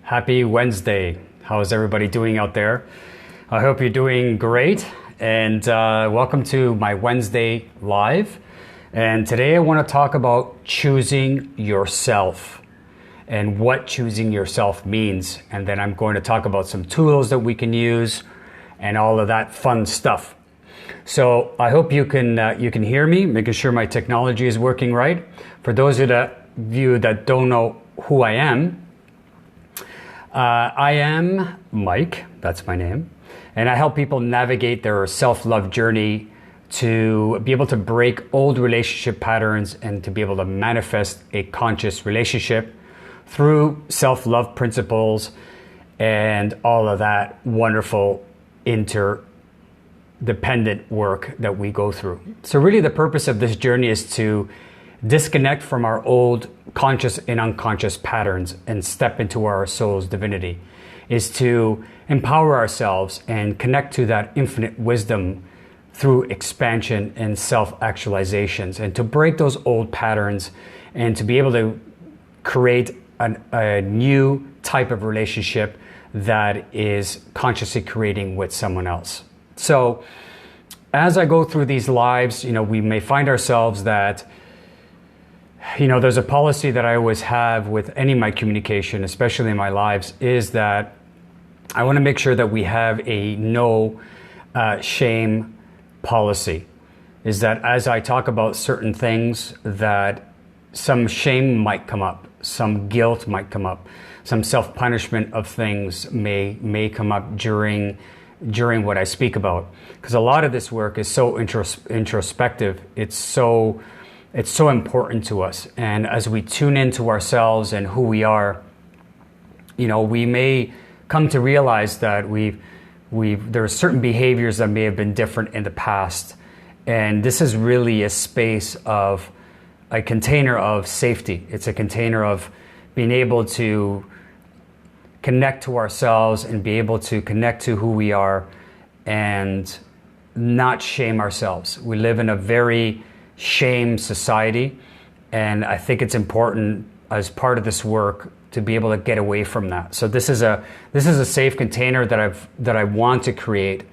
Happy Wednesday. How's everybody doing out there? I hope you're doing great, and welcome to my Wednesday Live. And today I want to talk about choosing yourself and what choosing yourself means. And then I'm going to talk about some tools that we can use and all of that fun stuff. So I hope you can hear me, making sure my technology is working right. For those of you that don't know who I am Mike, that's my name, and I help people navigate their self-love journey to be able to break old relationship patterns and to be able to manifest a conscious relationship through self-love principles and all of that wonderful interdependent work that we go through. So really the purpose of this journey is to disconnect from our old conscious and unconscious patterns and step into our soul's divinity, is to empower ourselves and connect to that infinite wisdom through expansion and self-actualizations, and to break those old patterns and to be able to create a new type of relationship that is consciously creating with someone else. So as I go through these lives, we may find ourselves that there's a policy that I always have with any of my communication, especially in my lives, is that I want to make sure that we have a no shame policy. Is that as I talk about certain things, that some shame might come up, some guilt might come up, some self-punishment of things may come up during what I speak about. Because a lot of this work is so introspective. It's so important to us. And as we tune into ourselves and who we are, we may come to realize that there are certain behaviors that may have been different in the past. And this is really a space of a container of safety. It's a container of being able to connect to ourselves and be able to connect to who we are and not shame ourselves. We live in a very shame society, and I think it's important as part of this work to be able to get away from that. So this is a safe container that I want to create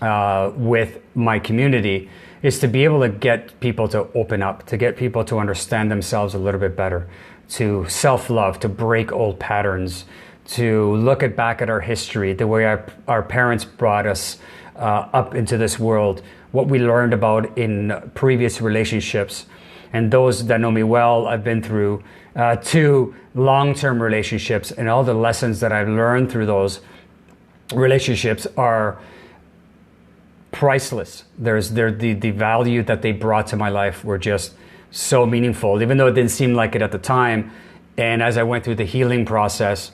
with my community, is to be able to get people to open up, to get people to understand themselves a little bit better, to self-love, to break old patterns, to look back at our history, the way our parents brought us up into this world, what we learned about in previous relationships. And those that know me well, I've been through 2 long-term relationships, and all the lessons that I've learned through those relationships are priceless. The value that they brought to my life were just so meaningful, even though it didn't seem like it at the time. And as I went through the healing process,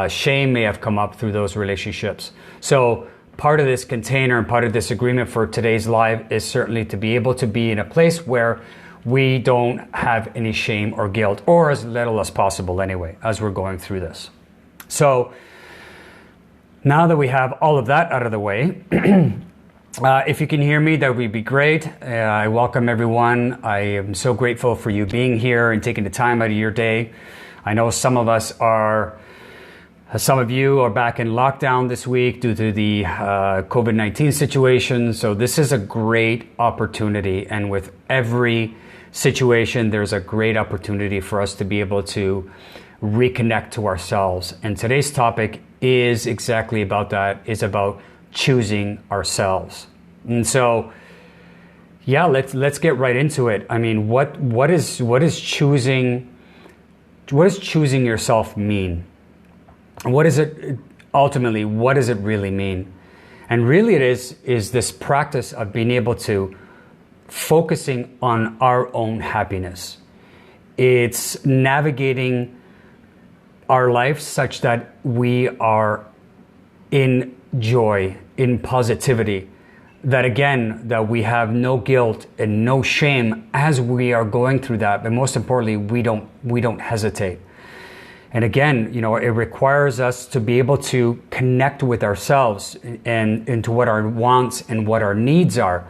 shame may have come up through those relationships. So part of this container and part of this agreement for today's live is certainly to be able to be in a place where we don't have any shame or guilt, or as little as possible anyway, as we're going through this. So now that we have all of that out of the way, if you can hear me, that would be great. I welcome everyone. I am so grateful for you being here and taking the time out of your day. I know some of you are back in lockdown this week due to the COVID-19 situation. So this is a great opportunity. And with every situation, there's a great opportunity for us to be able to reconnect to ourselves. And today's topic is exactly about that. It's about choosing ourselves. And so, let's get right into it. I mean, what is choosing yourself mean? What is it ultimately? What does it really mean? And really it is this practice of being able to focusing on our own happiness. It's navigating our life such that we are in joy, in positivity, that we have no guilt and no shame as we are going through that. But most importantly, we don't hesitate. And again, it requires us to be able to connect with ourselves and into what our wants and what our needs are.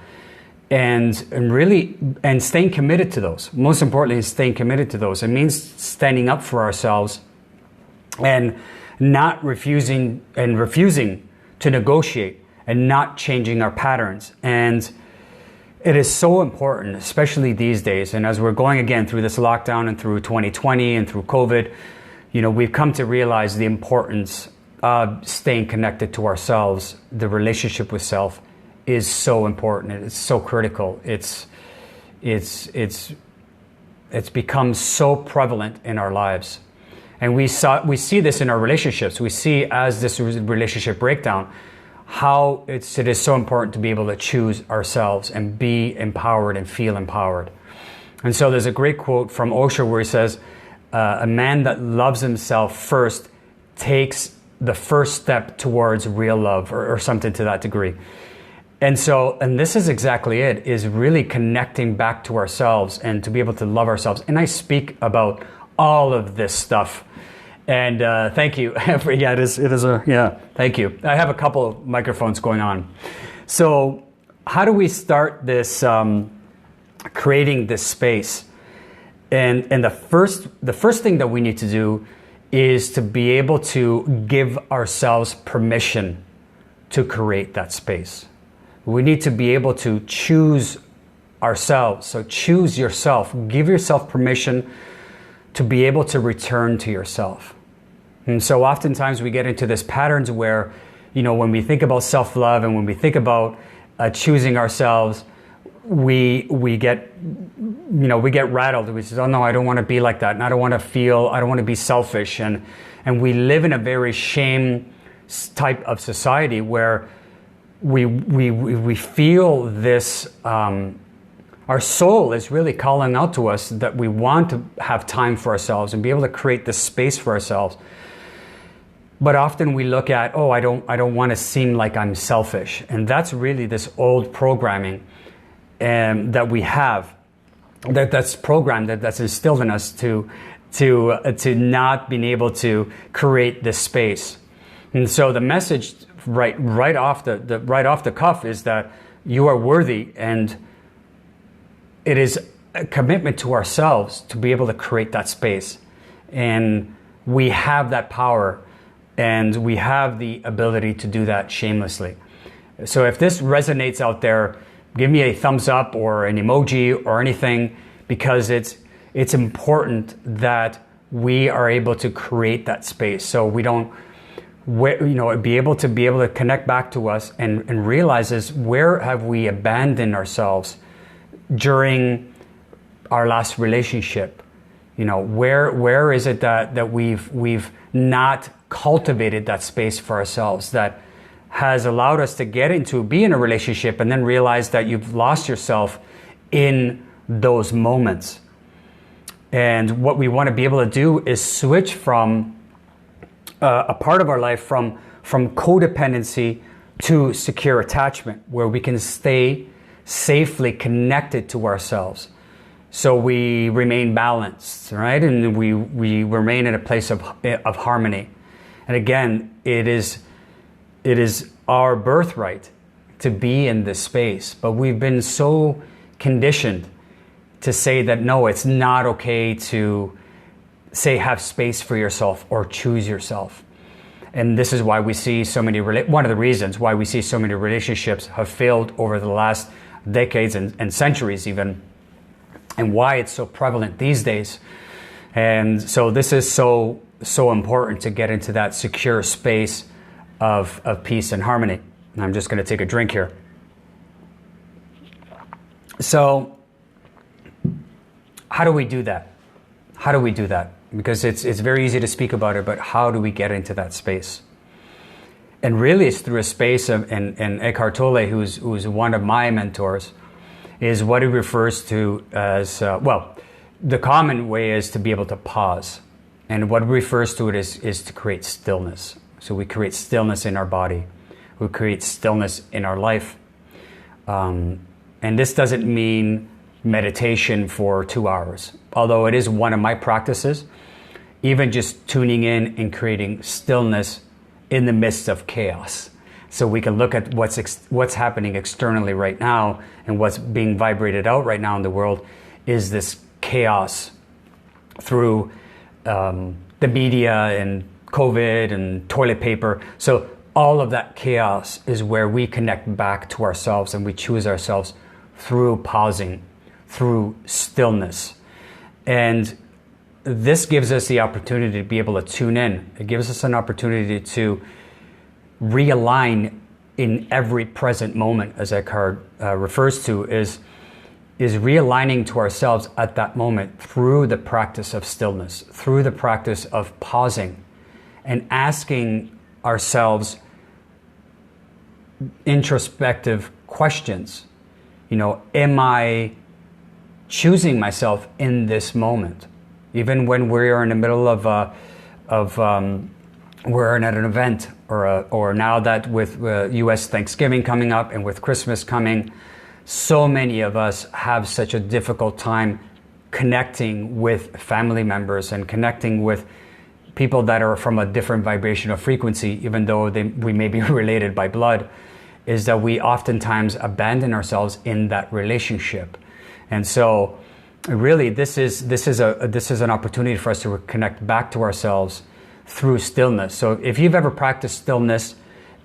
And staying committed to those. Most importantly, is staying committed to those. It means standing up for ourselves and not refusing to negotiate and not changing our patterns. And it is so important, especially these days. And as we're going again through this lockdown and through 2020 and through COVID, we've come to realize the importance of staying connected to ourselves. The relationship with self is so important. It's so critical. It's become so prevalent in our lives. And we see this in our relationships. We see as this relationship breakdown, how it is so important to be able to choose ourselves and be empowered and feel empowered. And so there's a great quote from OSHO where he says, a man that loves himself first takes the first step towards real love, or something to that degree. And this is exactly it, is really connecting back to ourselves and to be able to love ourselves. And I speak about all of this stuff. And thank you. Thank you. I have a couple of microphones going on. So how do we start this, creating this space? And the first thing that we need to do is to be able to give ourselves permission to create that space. We need to be able to choose ourselves. So choose yourself. Give yourself permission to be able to return to yourself. And so oftentimes we get into this patterns where, when we think about self-love and when we think about choosing ourselves, we get rattled. We say, oh no, I don't want to be like that. And I don't want to be selfish. And we live in a very shame type of society where we feel this, our soul is really calling out to us that we want to have time for ourselves and be able to create this space for ourselves. But often we look at, I don't want to seem like I'm selfish. And that's really this old programming that we have, that's programmed, that's instilled in us to not being able to create this space. And so the message right off the cuff is that you are worthy, and it is a commitment to ourselves to be able to create that space. And we have that power, and we have the ability to do that shamelessly. So if this resonates out there, give me a thumbs up or an emoji or anything, because it's important that we are able to create that space. So we don't, be able to connect back to us and realize is, where have we abandoned ourselves during our last relationship? Where is it that we've not cultivated that space for ourselves that has allowed us to be in a relationship and then realize that you've lost yourself in those moments. And what we want to be able to do is switch from a part of our life from codependency to secure attachment, where we can stay safely connected to ourselves. So we remain balanced, right? And we remain in a place of harmony. And again, it is our birthright to be in this space. But we've been so conditioned to say that, no, it's not okay to say have space for yourself or choose yourself. And this is why we see so many, one of the reasons why we see so many relationships have failed over the last decades and centuries even, and why it's so prevalent these days. And so this is so important to get into that secure space of peace and harmony. And I'm just going to take a drink here. So how do we do that? How do we do that? Because it's very easy to speak about it, but how do we get into that space? And really it's through a space of, and Eckhart Tolle, who's one of my mentors, is what he refers to as, the common way is to be able to pause. And what he refers to it is to create stillness. So we create stillness in our body. We create stillness in our life. And this doesn't mean meditation for 2 hours, although it is one of my practices. Even just tuning in and creating stillness in the midst of chaos. So we can look at what's happening externally right now, and what's being vibrated out right now in the world is this chaos through the media and COVID and toilet paper. So all of that chaos is where we connect back to ourselves, and we choose ourselves through pausing, through stillness. And this gives us the opportunity to be able to tune in. It gives us an opportunity to realign in every present moment, as Eckhart refers to, is realigning to ourselves at that moment through the practice of stillness, through the practice of pausing and asking ourselves introspective questions. Am I choosing myself in this moment? Even when we're in the middle of we're at an event, or now that with U.S. Thanksgiving coming up and with Christmas coming, so many of us have such a difficult time connecting with family members and connecting with people that are from a different vibrational frequency, even though we may be related by blood, is that we oftentimes abandon ourselves in that relationship. And so really this is an opportunity for us to connect back to ourselves through stillness. So if you've ever practiced stillness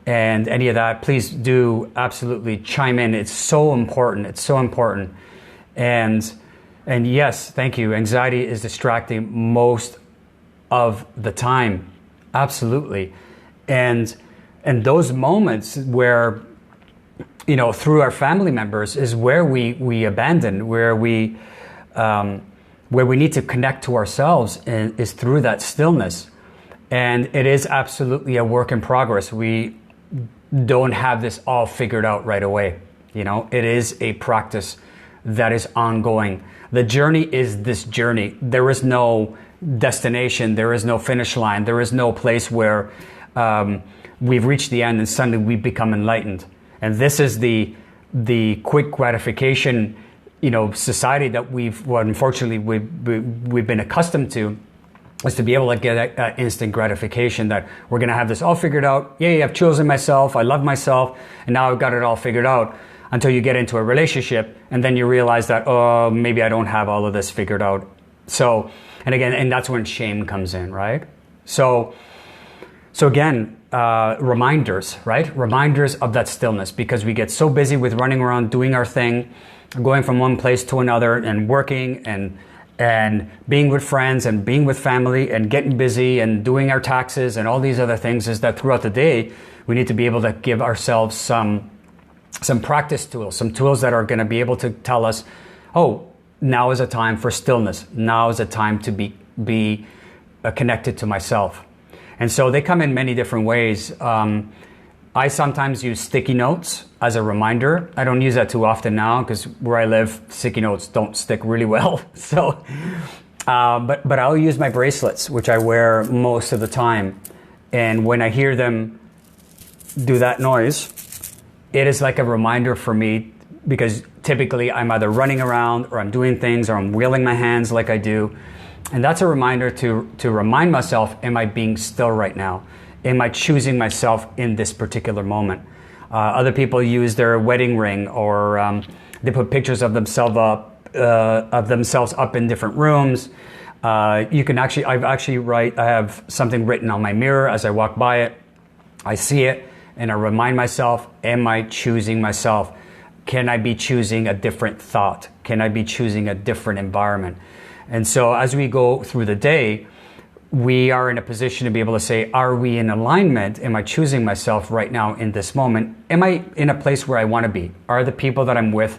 and any of that, please do absolutely chime in. It's so important. It's so important. And yes, thank you. Anxiety is distracting most of the time. Absolutely. And those moments where, through our family members is where we abandon, where we need to connect to ourselves, and is through that stillness. And it is absolutely a work in progress. We don't have this all figured out right away. It is a practice that is ongoing. The journey is this journey. There is no destination. There is no finish line. There is no place where we've reached the end and suddenly we become enlightened. And this is the quick gratification, society that unfortunately we've been accustomed to, is to be able to get instant gratification that we're going to have this all figured out. Yay, I've chosen myself. I love myself. And now I've got it all figured out, until you get into a relationship. And then you realize that, oh, maybe I don't have all of this figured out. So, and that's when shame comes in, right? So again, reminders, right? Reminders of that stillness, because we get so busy with running around, doing our thing, going from one place to another, and working and being with friends and being with family and getting busy and doing our taxes and all these other things, is that throughout the day, we need to be able to give ourselves some practice tools, some tools that are going to be able to tell us, oh, now is a time for stillness. Now is a time to be connected to myself. And so they come in many different ways. I sometimes use sticky notes as a reminder. I don't use that too often now, because where I live, sticky notes don't stick really well. So, but I'll use my bracelets, which I wear most of the time. And when I hear them do that noise, it is like a reminder for me, because typically I'm either running around or I'm doing things or I'm wheeling my hands like I do. And that's a reminder to remind myself, am I being still right now? Am I choosing myself in this particular moment? Other people use their wedding ring, or they put pictures of themselves up in different rooms. You can actually, I have something written on my mirror as I walk by it. I see it and I remind myself, am I choosing myself? Can I be choosing a different thought? Can I be choosing a different environment? And so as we go through the day, we are in a position to be able to say, are we in alignment? Am I choosing myself right now in this moment? Am I in a place where I want to be? Are the people that I'm with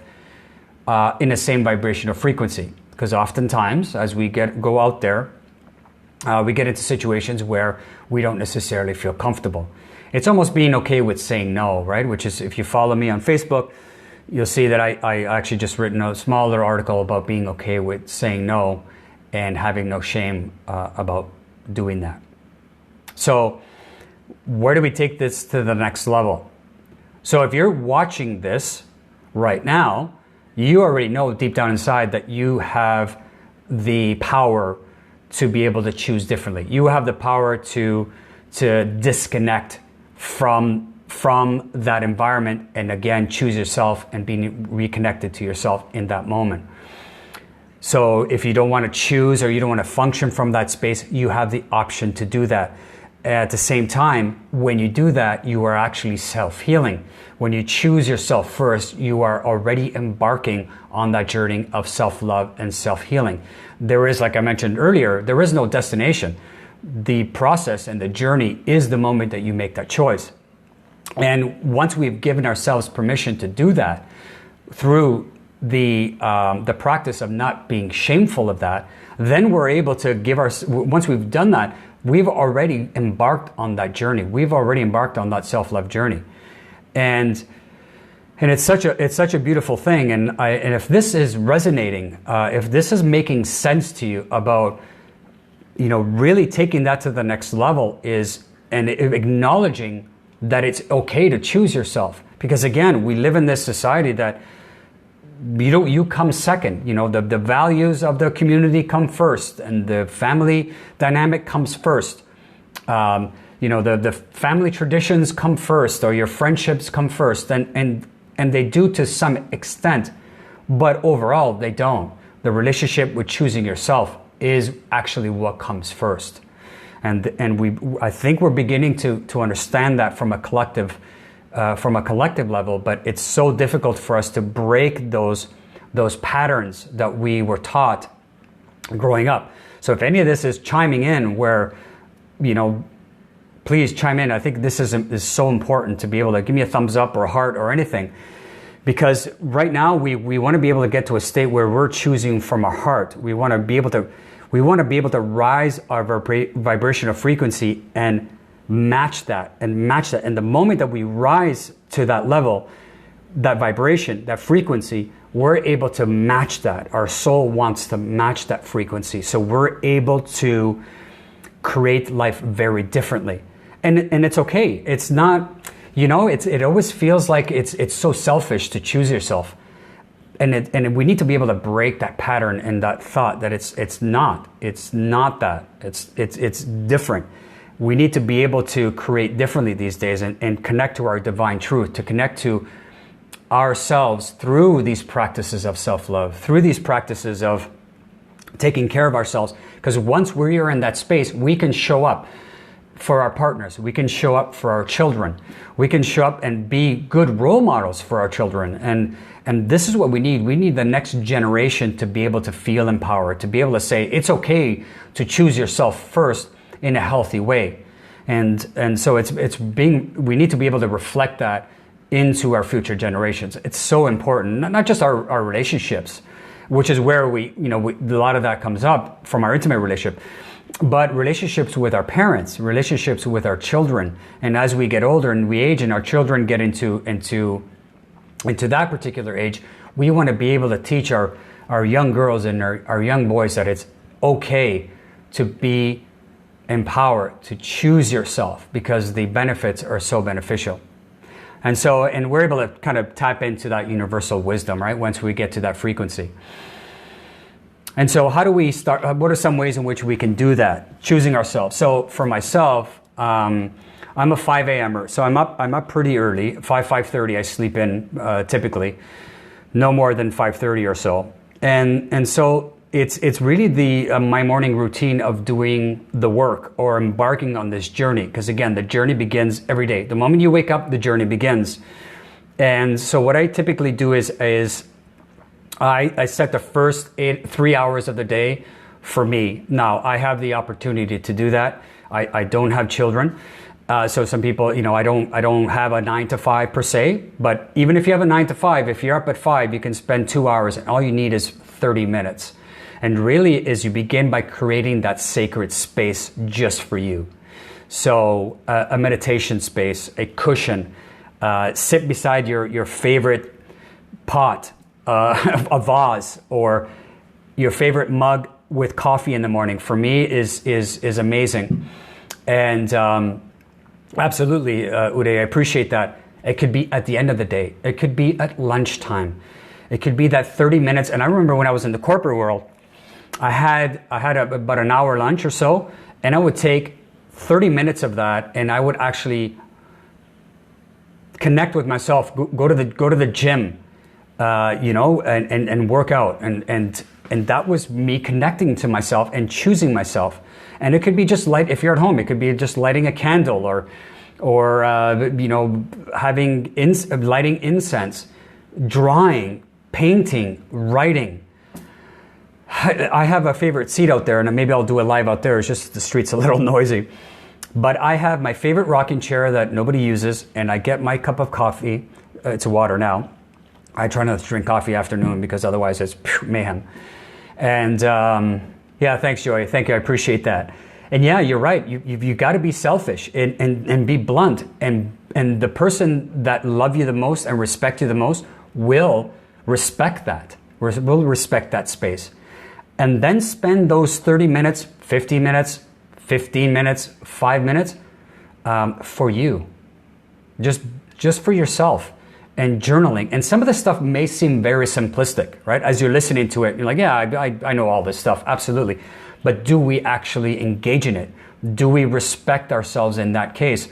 in the same vibrational frequency? Because oftentimes, as we go out there, we get into situations where we don't necessarily feel comfortable. It's almost being okay with saying no, right? Which is, if you follow me on Facebook, you'll see that I actually just written a smaller article about being okay with saying no and having no shame about doing that. So where do we take this to the next level? So if you're watching this right now, you already know deep down inside that you have the power to be able to choose differently. You have the power to disconnect from that environment and again choose yourself and be reconnected to yourself in that moment. So if you don't want to choose or you don't want to function from that space, you have the option to do that. at the same time, when you do that, you are actually self-healing. When you choose yourself first, you are already embarking on that journey of self-love and self-healing. There is, like I mentioned earlier, there is no destination. The process and the journey is the moment that you make that choice. And once we've given ourselves permission to do that through the practice of not being shameful of that, then we're able to once we've done that, we've already embarked on that journey. We've already embarked on that self-love journey. And it's such a beautiful thing. And if this is resonating, if this is making sense to you about, really taking that to the next level and acknowledging that it's okay to choose yourself. Because again, we live in this society that you come second. The values of the community come first, and the family dynamic comes first. The family traditions come first, or your friendships come first, and they do to some extent, but overall they don't. The relationship with choosing yourself is actually what comes first, and I think we're beginning to understand that from a collective level, but it's so difficult for us to break those patterns that we were taught growing up. So if any of this is chiming in where, please chime in. I think this is so important to be able to give me a thumbs up or a heart or anything, because right now we want to be able to get to a state where we're choosing from our heart. We want to be able to rise our vibration of frequency and match that. And the moment that we rise to that level, that vibration, that frequency, we're able to match that. Our soul wants to match that frequency. So we're able to create life very differently. And it's okay. It's not, it always feels like it's so selfish to choose yourself. And we need to be able to break that pattern and that thought that it's not that. It's different. We need to be able to create differently these days and connect to our divine truth, to connect to ourselves through these practices of self-love, through these practices of taking care of ourselves. Because once we are in that space, we can show up for our partners. We can show up for our children. We can show up and be good role models for our children. And this is what we need. We need the next generation to be able to feel empowered, to be able to say, it's okay to choose yourself first in a healthy way. And so we need to be able to reflect that into our future generations. It's so important, not just our relationships, which is where a lot of that comes up from our intimate relationship, but relationships with our parents, relationships with our children. And as we get older and we age and our children get into that particular age, we want to be able to teach our young girls and our young boys that it's okay to be empowered, to choose yourself, because the benefits are so beneficial. And we're able to kind of tap into that universal wisdom, right? Once we get to that frequency. And so how do we start? What are some ways in which we can do that? Choosing ourselves. So for myself, I'm a 5 a.m.er. So I'm up pretty early, 5:30 I sleep in typically, no more than 5:30 or so. And so it's really my morning routine of doing the work or embarking on this journey. Because again, the journey begins every day. The moment you wake up, the journey begins. And so what I typically do is I set the first 3 hours of the day for me. Now, I have the opportunity to do that. I don't have children. So some people, I don't have a 9 to 5 per se, but even if you have a 9 to 5, if you're up at 5, you can spend 2 hours and all you need is 30 minutes. And really is you begin by creating that sacred space just for you. So a meditation space, a cushion, sit beside your favorite pot, a vase, or your favorite mug with coffee in the morning. For me is amazing. And absolutely, Uday, I appreciate that. It could be at the end of the day. It could be at lunchtime. It could be that 30 minutes. And I remember when I was in the corporate world, I had about an hour lunch or so, and I would take 30 minutes of that, and I would actually connect with myself, go to the gym, and work out, and And that was me connecting to myself and choosing myself. And it could be just light, if you're at home, it could be just lighting a candle or lighting incense, drawing, painting, writing. I have a favorite seat out there, and maybe I'll do it live out there. It's just the street's a little noisy. But I have my favorite rocking chair that nobody uses, and I get my cup of coffee. It's water now. I try not to drink coffee afternoon because otherwise it's mayhem. And yeah, thanks, Joy. Thank you. I appreciate that. And yeah, you're right. You got to be selfish and be blunt. And the person that love you the most and respect you the most will respect that. Will respect that space. And then spend those 30 minutes, 50 minutes, 15 minutes, 5 minutes for you. Just for yourself. And journaling. And some of the stuff may seem very simplistic, right? As you're listening to it, you're like, yeah, I know all this stuff. Absolutely. But do we actually engage in it? Do we respect ourselves in that case?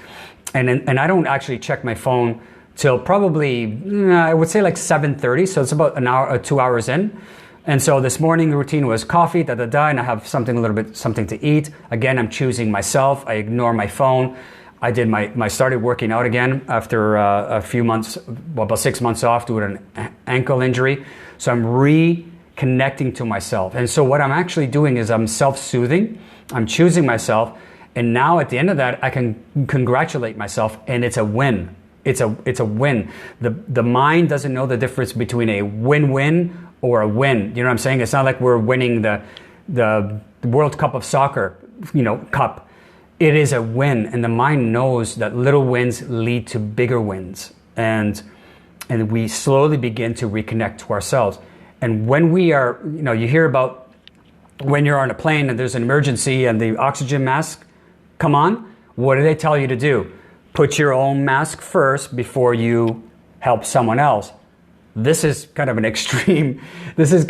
And I don't actually check my phone till probably, I would say like 7:30. So it's about an hour, 2 hours in. And so this morning routine was coffee, and I have something to eat. Again, I'm choosing myself. I ignore my phone. I did started working out again after a few months, about 6 months off due to an ankle injury. So I'm reconnecting to myself. And so what I'm actually doing is I'm self-soothing. I'm choosing myself. And now at the end of that, I can congratulate myself, and it's a win. It's a win. The mind doesn't know the difference between a win-win or a win. You know what I'm saying? It's not like we're winning the World Cup of soccer, cup. It is a win, and the mind knows that little wins lead to bigger wins, and we slowly begin to reconnect to ourselves. And when we are, you hear about when you're on a plane and there's an emergency and the oxygen mask come on, what do they tell you to do? Put your own mask first before you help someone else. This is kind of an extreme. That's a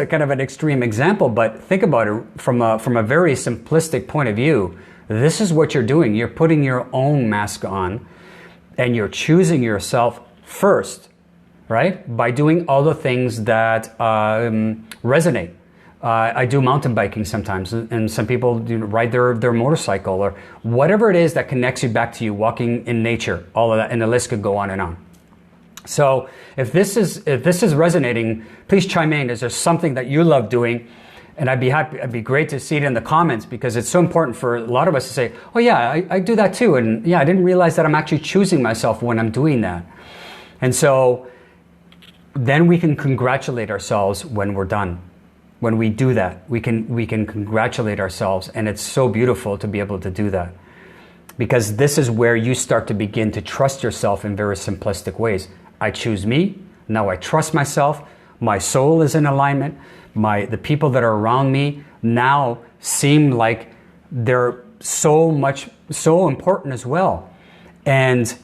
kind of an extreme example, but think about it from a very simplistic point of view. This is what you're doing. You're putting your own mask on, and you're choosing yourself first, right? By doing all the things that resonate. I do mountain biking sometimes, and some people ride their motorcycle or whatever it is that connects you back to you, walking in nature, all of that, and the list could go on and on. So if this is resonating, please chime in. Is there something that you love doing? And I'd be great to see it in the comments, because it's so important for a lot of us to say, oh yeah, I do that too. And yeah, I didn't realize that I'm actually choosing myself when I'm doing that. And so then we can congratulate ourselves when we're done. When we do that, we can congratulate ourselves. And it's so beautiful to be able to do that, because this is where you start to begin to trust yourself in very simplistic ways. I choose me. Now I trust myself. My soul is in alignment. The people that are around me now seem like they're so important as well. And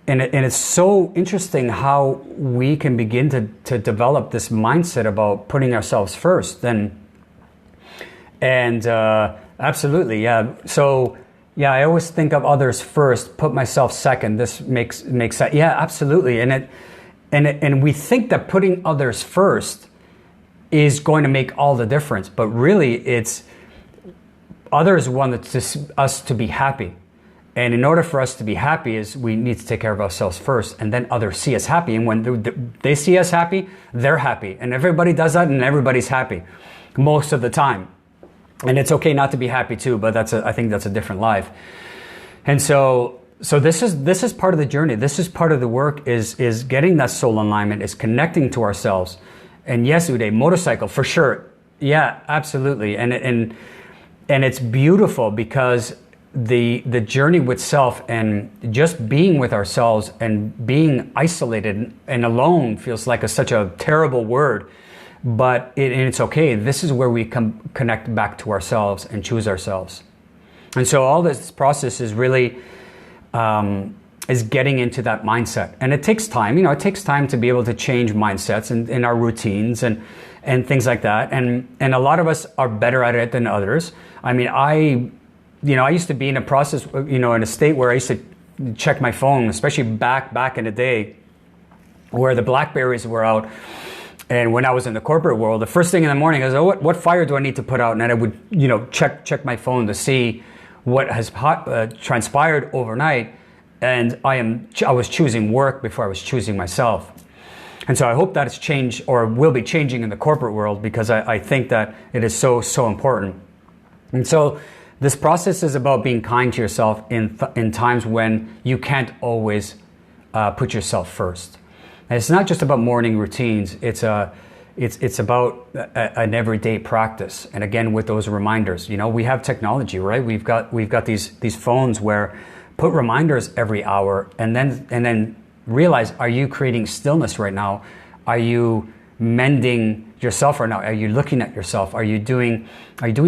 it's so interesting how we can begin to develop this mindset about putting ourselves first. And absolutely, yeah. So yeah, I always think of others first, put myself second. This makes sense. Yeah, absolutely. And we think that putting others first is going to make all the difference, but really it's others want us to be happy. And in order for us to be happy, is we need to take care of ourselves first, and then others see us happy. And when they see us happy, they're happy. And everybody does that, and everybody's happy most of the time. And it's okay not to be happy too, but I think that's a different life. And so this is part of the journey. This is part of the work, is getting that soul alignment, is connecting to ourselves. And yes, Uday, motorcycle for sure. Yeah, absolutely. And it's beautiful, because the journey with self and just being with ourselves and being isolated and alone feels like such a terrible word, but it's okay. This is where we connect back to ourselves and choose ourselves. And so all this process is really is getting into that mindset. And it takes time. It takes time to be able to change mindsets in our routines and things like that. And a lot of us are better at it than others. I mean, I used to be in a process, in a state where I used to check my phone, especially back in the day where the Blackberries were out. And when I was in the corporate world, the first thing in the morning is, oh, what fire do I need to put out? And then I would, check my phone to see what has transpired overnight. And I was choosing work before I was choosing myself. And so I hope that it's changed, or will be changing in the corporate world, because I think that it is so, so important. And so this process is about being kind to yourself in times when you can't always put yourself first. And it's not just about morning routines. It's about an everyday practice. And again, with those reminders, we have technology, right? We've got these phones where put reminders every hour, and then realize, are you creating stillness right now? Are you mending yourself right now? Are you looking at yourself? Are you doing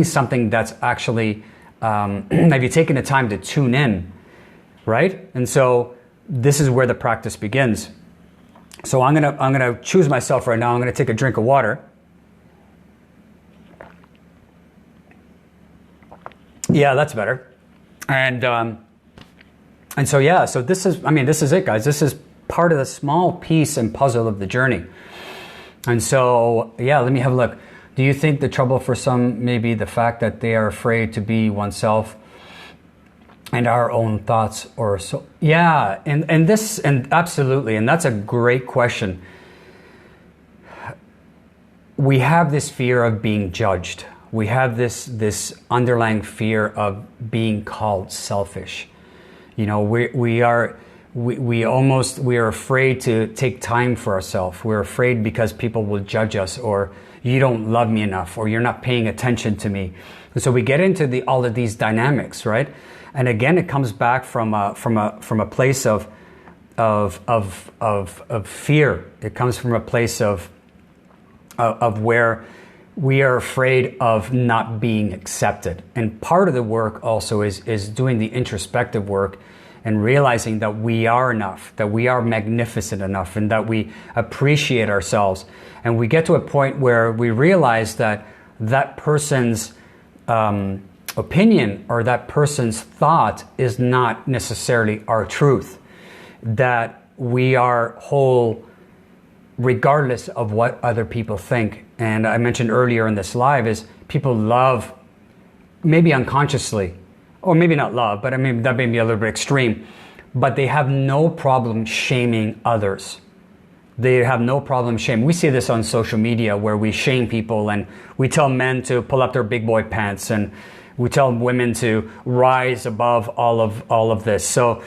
something that's actually, have you taken the time to tune in, right? And so this is where the practice begins. So I'm gonna choose myself right now. I'm gonna take a drink of water. Yeah, that's better. And so this is it, guys. This is part of the small piece and puzzle of the journey. And so, let me have a look. Do you think the trouble for some may be the fact that they are afraid to be oneself and our own thoughts or so? Yeah, and absolutely, and that's a great question. We have this fear of being judged. We have this underlying fear of being called selfish. We are afraid to take time for ourselves. We're afraid because people will judge us, or you don't love me enough, or you're not paying attention to me. And so we get into all of these dynamics, right? And again, it comes back from a place of fear. It comes from a place of where we are afraid of not being accepted. And part of the work also is doing the introspective work and realizing that we are enough, that we are magnificent enough, and that we appreciate ourselves. And we get to a point where we realize that person's opinion or that person's thought is not necessarily our truth, that we are whole regardless of what other people think. And I mentioned earlier in this live is people love, maybe unconsciously, or maybe not love, but I mean, that may be a little bit extreme, but they have no problem shaming others. They have no problem shaming. We see this on social media where we shame people, and we tell men to pull up their big boy pants, and we tell women to rise above all of this. So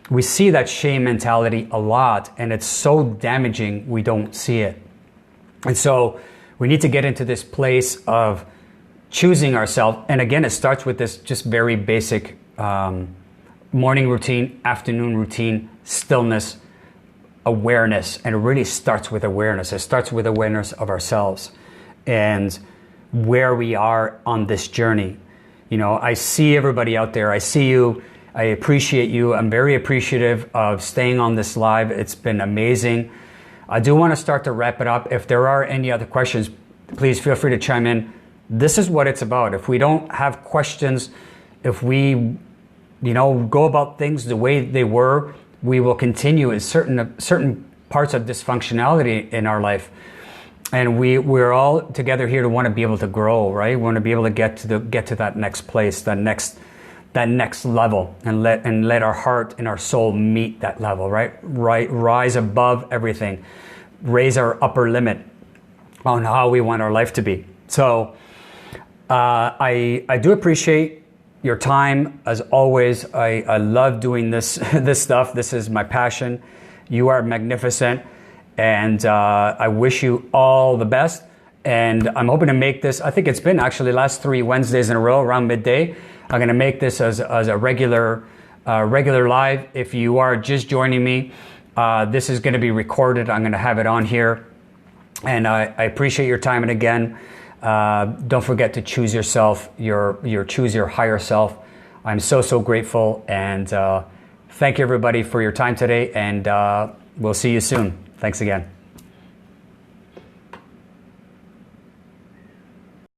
we see that shame mentality a lot, and it's so damaging we don't see it. And so we need to get into this place of choosing ourselves. And again, it starts with this just very basic morning routine, afternoon routine, stillness, awareness. And it really starts with awareness. It starts with awareness of ourselves and where we are on this journey. I see everybody out there. I see you. I appreciate you. I'm very appreciative of staying on this live. It's been amazing. I do want to start to wrap it up. If there are any other questions, please feel free to chime in. This is what it's about. If we don't have questions, if we, go about things the way they were, we will continue in certain parts of dysfunctionality in our life. And we're all together here to want to be able to grow, right? We want to be able to get to that next place, that next level, and let our heart and our soul meet that level, right? Rise above everything, raise our upper limit on how we want our life to be. So I do appreciate your time as always. I love doing this stuff. This is my passion. You are magnificent, and I wish you all the best. And I'm hoping to make this. I think it's been actually last 3 Wednesdays in a row around midday. I'm going to make this as a regular live. If you are just joining me, this is going to be recorded. I'm going to have it on here. And I appreciate your time. And again, don't forget to choose yourself, choose your higher self. I'm so grateful. And thank you everybody for your time today. And we'll see you soon. Thanks again.